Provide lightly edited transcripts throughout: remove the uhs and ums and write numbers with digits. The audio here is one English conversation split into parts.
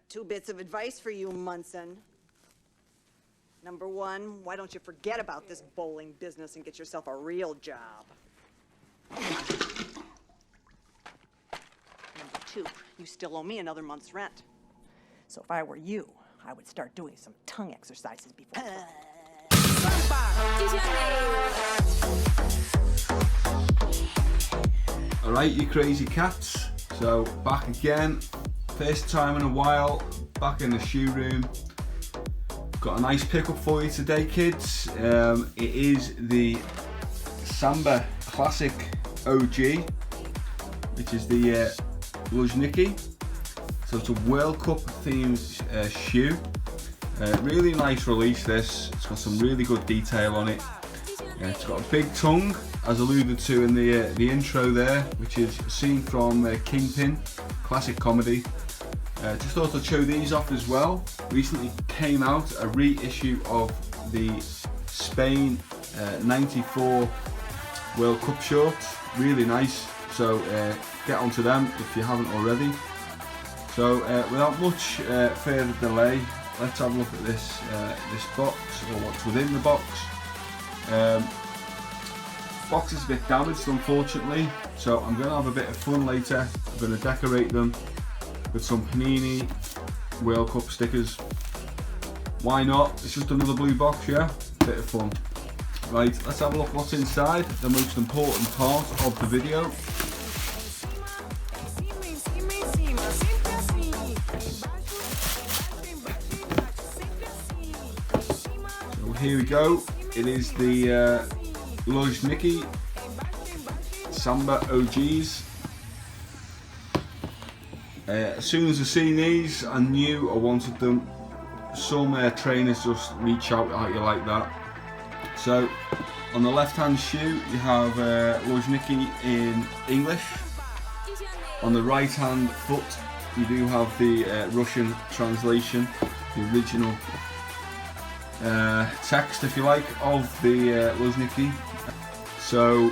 2 bits of advice for you, Munson. Number 1, why don't you forget about this bowling business and get yourself a real job? Number 2, you still owe me another month's rent. So if I were you, I would start doing some tongue exercises before. Alright, you crazy cats. So back again, first time in a while, back in the shoe room. Got a nice pickup for you today, kids. It is the Samba Classic OG, which is the Luzhniki. So it's a World Cup themed shoe. Really nice release this. It's got some really good detail on it. It's got a big tongue, as alluded to in the intro there, which is a scene from Kingpin, classic comedy. Just thought I'd show these off as well. Recently came out a reissue of the Spain 94 World Cup shorts. Really nice, so get onto them if you haven't already. So without much further delay, let's have a look at this box, or what's within the box. Box is a bit damaged, unfortunately, so I'm going to have a bit of fun later. I'm going to decorate them with some Panini World Cup stickers. Why not? It's just another blue box, yeah? Bit of fun. Right, let's have a look what's inside, the most important part of the video. So here we go. It is the Luzhniki Samba OGs. As soon as I seen these, I knew I wanted them. Some trainers just reach out at you like that. So on the left hand shoe you have Luzhniki in English. On the right hand foot you do have the Russian translation, the original text, if you like, of the Luzhniki. So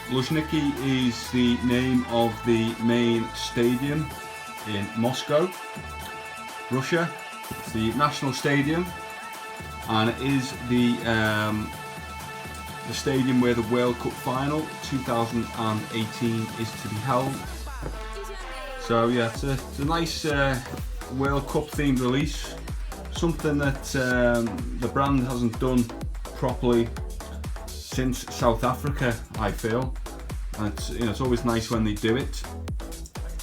Luzhniki is the name of the main stadium in Moscow, Russia. It's the national stadium, and it is the stadium where the World Cup final 2018 is to be held. So yeah, it's a nice World Cup themed release. Something that the brand hasn't done properly since South Africa, I feel. And it's always nice when they do it.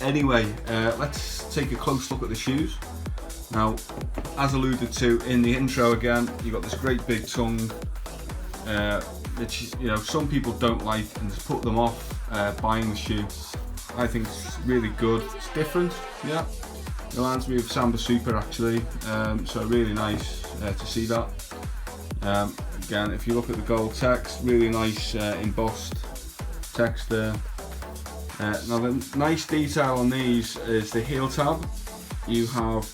Anyway, let's take a close look at the shoes. Now, as alluded to in the intro again, you've got this great big tongue, which some people don't like and just put them off buying the shoe. I think it's really good. It's different, yeah. It reminds me of Samba Super actually, so really nice to see that. Again, if you look at the gold text, really nice embossed text there. Now the nice detail on these is the heel tab. You have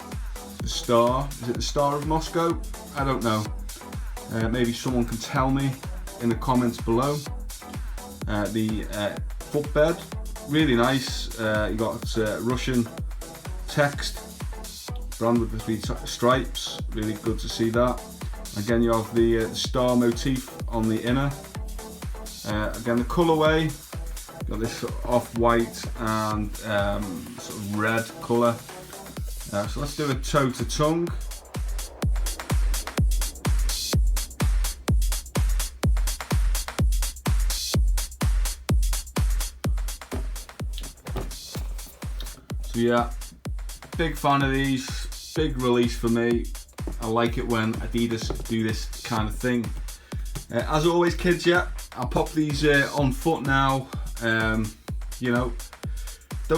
the star. Is it the Star of Moscow? I don't know. Maybe someone can tell me in the comments below. The footbed, really nice. You got Russian text, brand with the 3 stripes. Really good to see that. Again, you have the star motif on the inner. Again, the colourway. Got this off-white and sort of red colour. So let's do a toe to tongue. So yeah, big fan of these. Big release for me. I like it when Adidas do this kind of thing. As always, kids, yeah, I'll pop these on foot now. Don't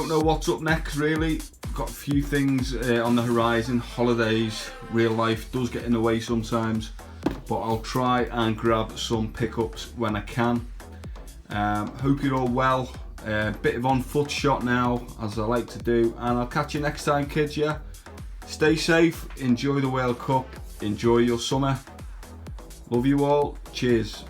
know what's up next really. Got a few things on the horizon. Holidays, real life does get in the way sometimes, but I'll try and grab some pickups when I can. Hope you're all well. Bit of on foot shot now, as I like to do, and I'll catch you next time, kids. Yeah, stay safe, enjoy the World Cup, enjoy your summer. Love you all. Cheers.